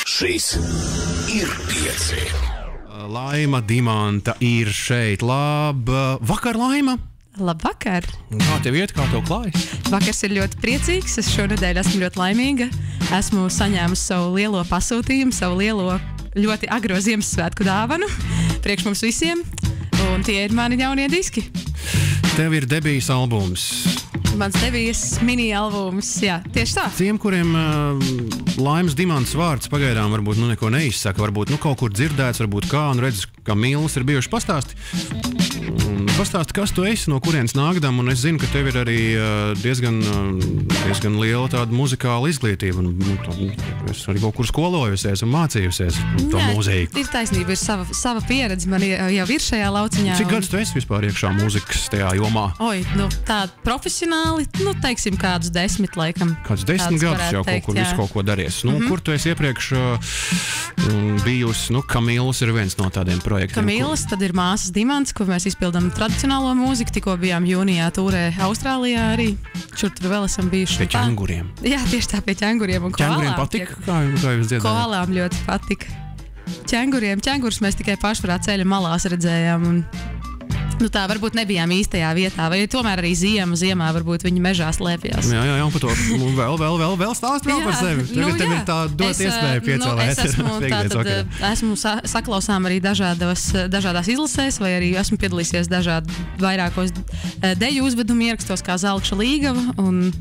Šis ir pieci. Laima Dimanta ir šeit. Labvakar, Laima! Labvakar! Kā tev iet, kā tev klājas? Vakars ir ļoti priecīgs, es šonedēļ esmu ļoti laimīga. Esmu saņēmusi savu lielo pasūtījumu, savu lielo ļoti agro Ziemassvētku dāvanu priekš mums visiem, un tie ir mani jaunie diski. Tev ir debijas albums. Mans debijas mini-albums, jā, tieši tā. Tiem, kuriem Laimas Dimantas vārds pagaidām varbūt neko neizsaka, varbūt kaut kur dzirdēts, varbūt kā, un redz, kā mīlas ir bijuši pastāsti. Pastāsti, kas tu esi, no kurienes nākdam, un es zinu, ka tev ir arī diezgan liela tāda muzikāla izglītība, un es arī kaut kur skolojusies un mācījusies to mūziku. Ir taisnība, ir sava pieredze, man jau ir šajā lauciņā. Cik gadus tu esi vispār iekšā mūzikas tajā jomā? Tā profesionāli, teiksim kādus 10, laikam. Kādus 10 gadus jau teikt, kaut kur visu kaut ko daries. Kur tu esi iepriekš bijusi? Kamīlas ir viens no tādiem projektiem. Kamīlas, tad ir māsas Dimants, ko mēs izpildām tradicionālo mūziku. Tikko bijām jūnijā tūrē Austrālijā arī. Šur tur vēl esam bijuši. Pie ķenguriem. Jā, tieši tā, pie ķenguriem un koalām. Ķenguriem patika? Kā jūs dziedājāt? Koalām ļoti patika. Ķengurus mēs tikai pašvarā ceļa malās redzējām. Tā varbūt nebijām īstajā vietā, vai tomēr arī ziemā varbūt viņi mežā slēpjās. Jā, par to vēl stāst vēl par sevi. Tagad tev ir tā dot iespēju piecēlēt. Es esmu saklausām arī dažādās izlasēs, vai arī esmu piedalīsies vairākos deju uzvedumu ierakstos, kā Zelkša Līgava, un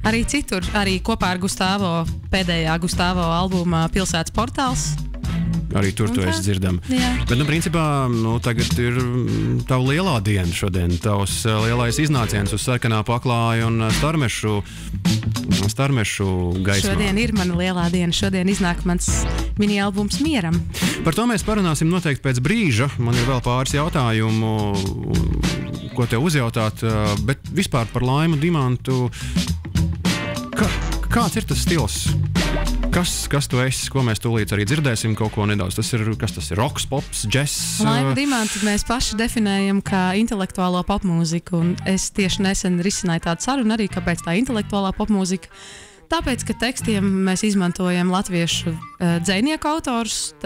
arī citur, arī kopā ar Gustavo, pēdējā Gustavo albumā Pilsētas portāls. Arī tur tu esi dzirdama. Bet, principā, tagad ir tava lielā diena šodien. Tavs lielais iznāciens uz sarkanā paklāja un starmešu gaismā. Šodien ir mana lielā diena. Šodien iznāk mans mini-albums Mieram. Par to mēs parunāsim noteikti pēc brīža. Man ir vēl pāris jautājumu, ko tev uzjautāt. Bet vispār par Laimu Dimantu. Kāds ir tas stils? Kas tu esi, ko mēs tūlīt arī dzirdēsim kaut ko nedaudz? Kas tas ir? Roks, pops, džess? Laimu Dimantu mēs paši definējam kā intelektuālo popmūziku, un es tieši nesen risināju tādu sarunu arī, kāpēc tā intelektuālā popmūzika. Tāpēc, ka tekstiem mēs izmantojam latviešu dzejnieku autors,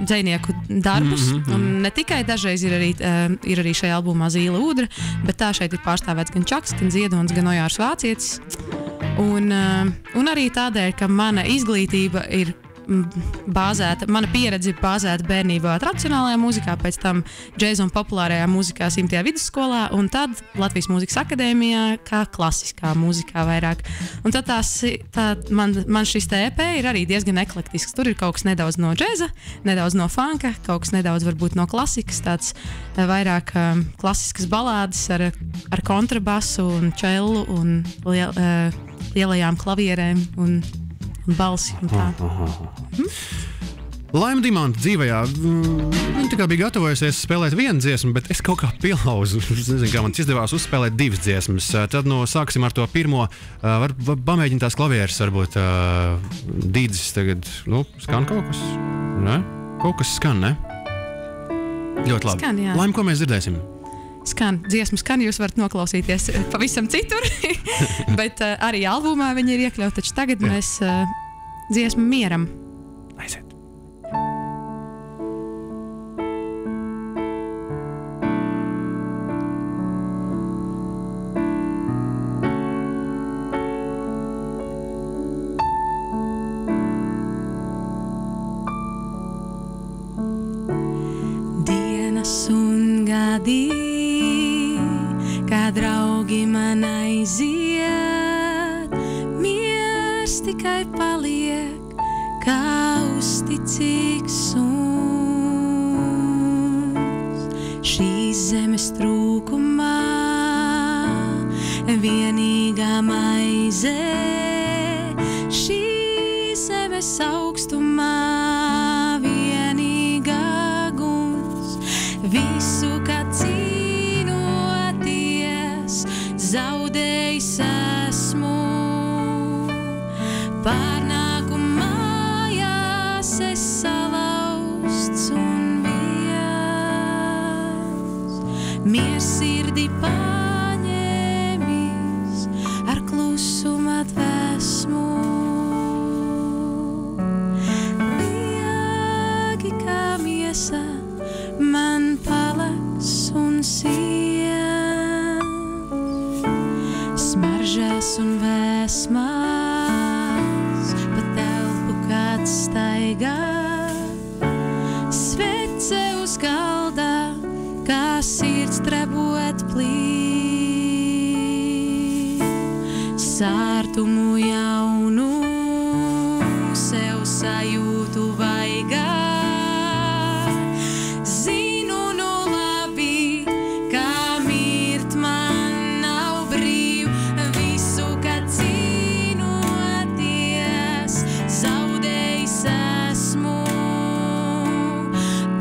dzejnieku darbus, un ne tikai dažreiz ir arī šajā albumā Zīle Ūdra, bet tā šeit ir pārstāvēts gan Čaks, gan Ziedons, gan Ojārs Vācietis. Un arī tādēļ, ka mana izglītība ir bāzēta, mana pieredze ir bāzēta bērnībā tradicionālajā mūzikā, pēc tam džēza un populārajā mūzikā 100. vidusskolā, un tad Latvijas Mūzikas akadēmijā kā klasiskā mūzikā vairāk. Un tad man šis EP ir arī diezgan eklektisks. Tur ir kaut kas nedaudz no džēza, nedaudz no funka, kaut kas nedaudz varbūt no klasikas, tāds vairāk klasiskas balādes ar kontrabasu un čellu un lielajām klavierēm un balsi un tā. Laima Dimanta dzīvajā, viņa tā kā bija gatavojusies spēlēt vienu dziesmu, bet es kaut kā pielauzu. Es nezinu, kā man izdevās uzspēlēt 2 dziesmas. Tad sāksim ar to pirmo. Var pamēģināt tās klavieres, varbūt dīdzis tagad, skan kaut kas? Ne? Kaut kas skan, ne? Ļoti labi. Skan, jā. Laima, ko mēs dzirdēsim? Dziesmu skan, jūs varat noklausīties pavisam citur, bet arī albumā viņi ir iekļauti, taču tagad mēs dziesmu Mieram. Aiziet. Dienas un gadi, kā draugi man aiziet, miers tikai paliek, kā uzticīgs suns. Šīs zemes trūkumā vienīgā maize, šīs zemes augstumā vienīgā guns. Visu, kā cīnoties, zaudējis esmu, pārnāku mājās es salauzts un viens. Miers sirdī paņēmis ar klusuma dvēsmu. vaigā, svece uz galda, kā sirds trebot plīd. Sārtumu jaunu sev sajūtu vaigā, zinu nu labi, kā mirt man nav brīv, visu, kad cīnoties, zaudējis esmu.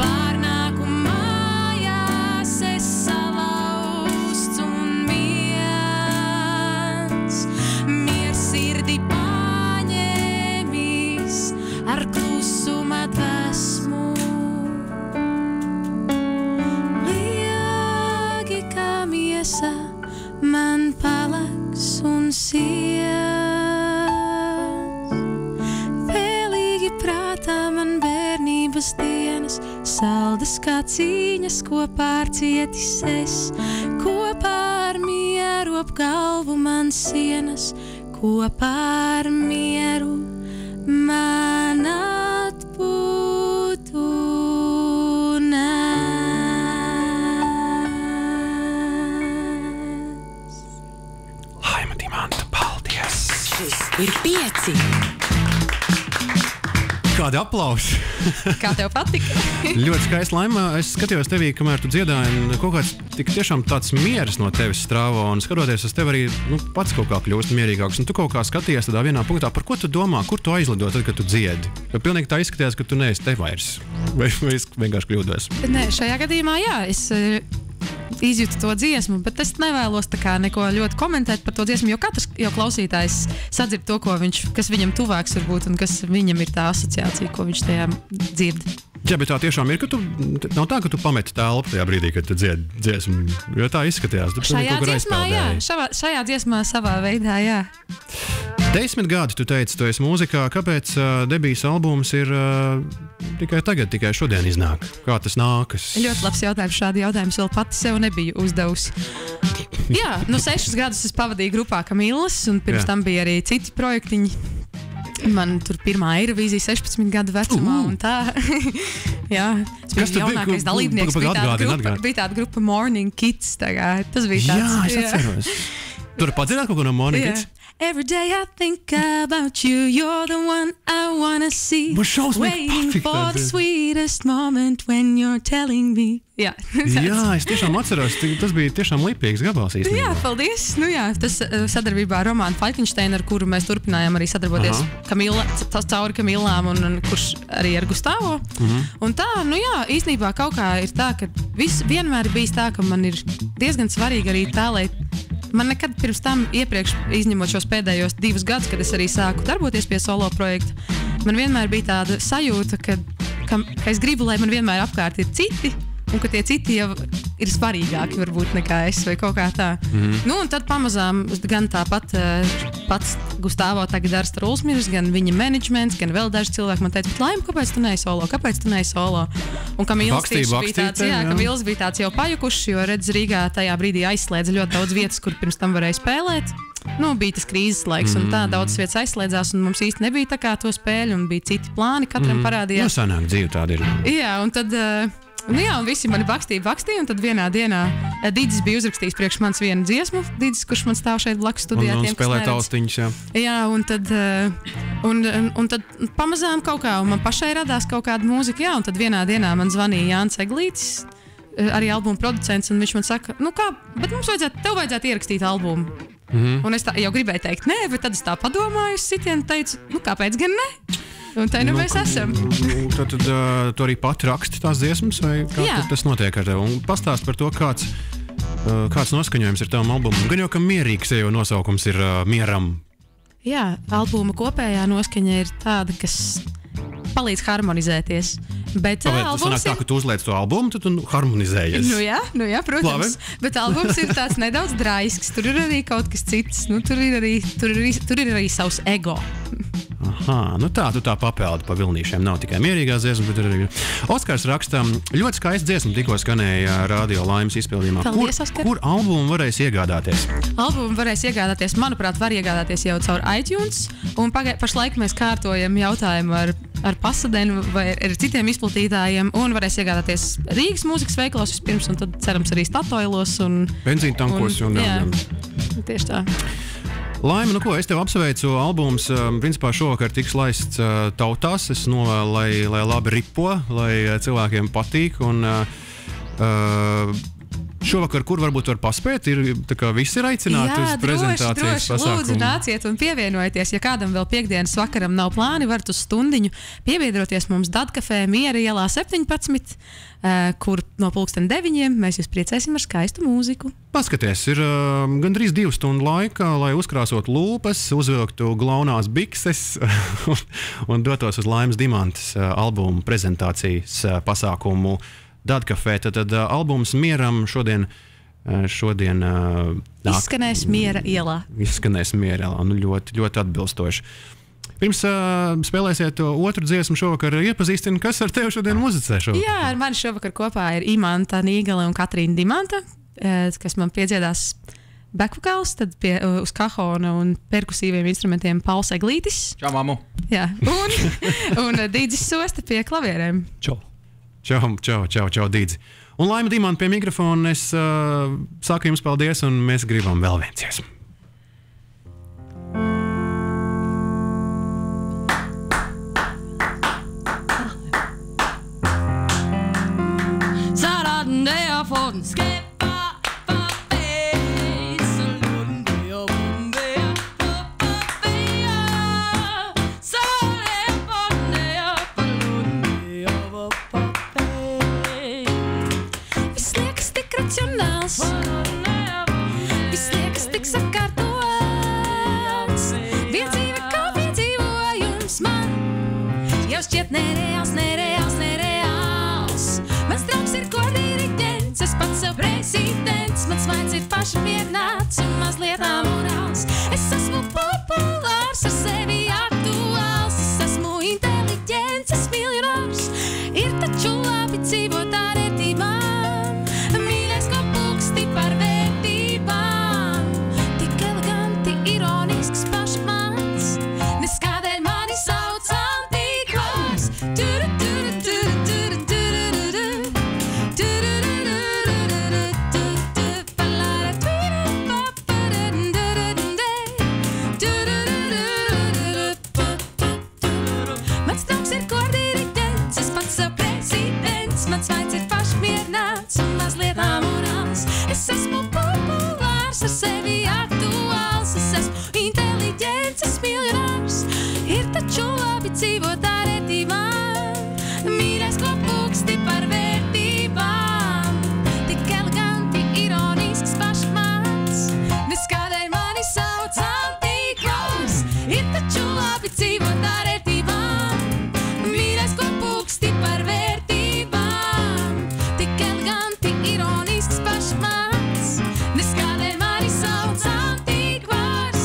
Pārnāku mājās, es salauzts un miers sirdi paņēmis ar klusuma dvēsmu. Liegi kā miesa man palaks un sies, vēlīgi prātā man bērnības dienas, saldas kā cīņas, kopā ar cietis es, kopā ar mieru ap galvu man sienas, kopā ar mieru man atpūtu nes. Laima Dimanta, paldies! Šis ir 5. Kādi aplausi! Kā tev patika? Ļoti skaisti, Laima. Es skatījos tevī, kamēr tu dziedāji, un kaut kāds tik tiešām tāds mieres no tevis strāvo, un skatoties uz tevi arī pats kaut kā kļūst mierīgāks. Un tu kaut kā skaties tādā vienā punktā, par ko tu domā, kur tu aizlido tad, kad tu dziedi? Jo pilnīgi tā izskatījās, ka tu neesi te vairs. Vai es vienkārši kļūdos? Nē, šajā gadījumā jā, es izjūtu to dziesmu, bet es nevēlos tā kā neko ļoti komentēt par to dziesmu, jo katrs jau klausītājs sadzird to, kas viņam tuvāks varbūt, un kas viņam ir tā asociācija, ko viņš tajā dzird. Jā, bet tā tiešām ir, ka tu nav tā, ka tu pameti telpu tajā brīdī, kad tu dziedi dziesmu, jo tā izskatījās. Šajā dziesmā savā veidā, jā. 10 gadi, tu teici, tu esi mūzikā. Kāpēc debijas albums ir tikai tagad, tikai šodien iznāk? Kā tas nākas? Ļoti labs jautājums. Šādi jautājumus vēl pati sev nebiju uzdevusi. Jā, 6 gadus es pavadīju grupā Kamillas, un pirms tam bija arī citi projektiņi. Man tur pirmā Eirovīzija 16 gadu vecumā, un tā. Jā, tas bija jaunākais dalībnieks. Bija tāda grupa Morning Kids. Tas bija tāds. Jā, es atceros. Tur padzirdāt kaut ko no Morning Kids? Every day I think about you, you're the one I wanna see. Waiting for the sweetest moment when you're telling me. Jā, jā, es tiešām atceros, tas bija tiešām lipīgs gabals īstenībā. Jā, paldies. Tas sadarbībā ar Romānu Falkensteinu, ar kuru mēs turpinājām arī sadarboties cauri Kamillām, un kurš arī ar Gustavo. Un tā, īstenībā kaut kā ir tā, ka viss vienmēr ir bijis tā, ka man ir diezgan svarīgi arī tā, lai man nekad pirms tam iepriekš, izņemot šos pēdējos 2 gadus, kad es arī sāku darboties pie solo projekta, man vienmēr bija tāda sajūta, ka es gribu, lai man vienmēr apkārt ir citi, un ka tie citi jau ir svarīgāki varbūt nekā es, vai kaut kā tā. Un tad pamazām gan tāpat pats Gustavo tagad ar Strulsmirs, gan viņa menedžments, gan vēl daži cilvēki man teica, bet Laima, kāpēc tu neesi solo? Un Kamils bija tāds jau pajukušs, jo redz Rīgā tajā brīdī aizslēdza ļoti daudz vietas, kur pirms tam varēja spēlēt. Bija tas krīzes laiks, un tā daudz vietas aizslēdzās, un mums īsti nebija tā kā to spēļu, un bija citi plāni, katram parādījās. Sanāk dzīve tāda ir. Jā, un tad... un visi mani bakstīja, un tad vienā dienā Dīdzis bija uzrakstījis priekš manis vienu dziesmu, Dīdzis, kurš man stāv šeit blakus studijā. Un spēlē taustiņus, jā. Jā, un tad pamazām kaut kā, un man pašai radās kaut kāda mūzika, jā, un tad vienā dienā man zvanīja Jānis Eglītis, arī albuma producents, un viņš man saka, bet tev vajadzētu ierakstīt albumu. Un es jau gribēju teikt, nē, bet tad es tā padomāju, sitienu teicu, kāpēc gan ne? Un tā mēs esam. Tad tu arī pati raksti tās dziesmas, vai kā tas notiek ar tevi? Un pastāst par to, kāds noskaņojums ir tavam albumam. Gan jau, ka mierīgs jau nosaukums ir Mieram. Jā, albuma kopējā noskaņa ir tāda, kas palīdz harmonizēties. Bet tas sanāk tā, ka tu uzliec to albumu, tad tu harmonizējies. Jā, protams. Labi. Bet albums ir tāds nedaudz draisks. Tur ir arī kaut kas cits. Tur ir arī savs ego. Aha, nu tā, tu tā papeldi pa vilnīšiem. Nav tikai mierīgās dziesmas, bet arī Oskars raksta, ļoti skaists dziesma tikko skanēja Radio Laimes izpildījumā. Paldies, Oskar. Kur albumu varēs iegādāties? Albumu varēs iegādāties, manuprāt, var iegādāties jau caur iTunes. Un pašlaik mēs kārtojam jautājumu ar Pasadenu vai ar citiem izplatītājiem. Un varēs iegādāties Rīgas mūzikas veikalos vispirms, un tad cerams arī Statoilos. Benzīntankos un jā, tieši tā. Laima, nu ko, es tev apsveicu. Albums, principā šovakar tiks laists tautās. Es novēlu, lai labi ripo, lai cilvēkiem patīk. Un šovakar, kur varbūt var paspēt, tā kā visi ir aicināti uz prezentācijas pasākumu. Lūdzu, nāciet un pievienojieties. Ja kādam vēl piekdienas vakaram nav plāni, varat uz stundiņu piebiedroties mums Dadkafē Miera ielā 17, kur no 9:00 mēs jūs priecēsim ar skaistu mūziku. Paskaties, ir gandrīz 2 stundu laika, lai uzkrāsot lūpas, uzvilktu glaunās bikses un dotos uz Laimes Dimantas albumu prezentācijas pasākumu Dadkafē. Tad albums Mieram šodien izskanēs Miera ielā. Izskanēs Miera ielā, nu ļoti, ļoti atbilstoši. Pirms spēlēsiet otru dziesmu šovakar, iepazīstini, kas ar tevi šodien muzicē šovakar? Jā, ar mani šovakar kopā ir Imanta Nīgale un Katrīna Dimanta, kas man piedziedās backvokāls, tad uz kahona un perkusīviem instrumentiem Pauls Eglītis. Čau, mamu! Jā, un Dīdzis Sosta pie klavierēm. Čau, Dīdzi. Un Laima Dimanta pie mikrofona. Es saku jums paldies, un mēs gribam vēl viens dziesmu. Mierināts un mazliet amorāls. Es esmu populārs, ar sevi aktuāls. Es esmu inteliģents, es miljonārs. Ir taču labi dzīvot ar vērtībām. Mīļais kā pulksti par vērtībām. Tik eleganti, ironisks pašmans. Nes kādēļ mani sauc antikvārs. Es esmu populārs, ar sevi aktuāls. Es esmu inteliģents, es miljonārs. Ir taču labi dzīvot ar vērtībām. Mīļais kā pulksti par vērtībām. Tik eleganti, ironisks pašmans. Nes kādēļ mani sauc antikvārs. Ir taču labi dzīvot ar vērtībām. Mīļais kā pulksti par vērtībām. Tik eleganti, ironisks pašmans. Nes kādēļ mani sauc antikvārs.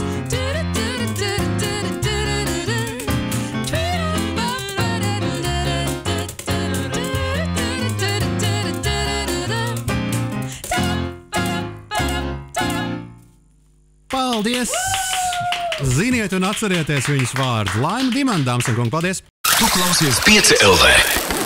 Paldies! Ziniet un atcerieties viņas vārdu. Laima Dimanta, dāmas un kungi, paldies! Tu klausies 5 LV.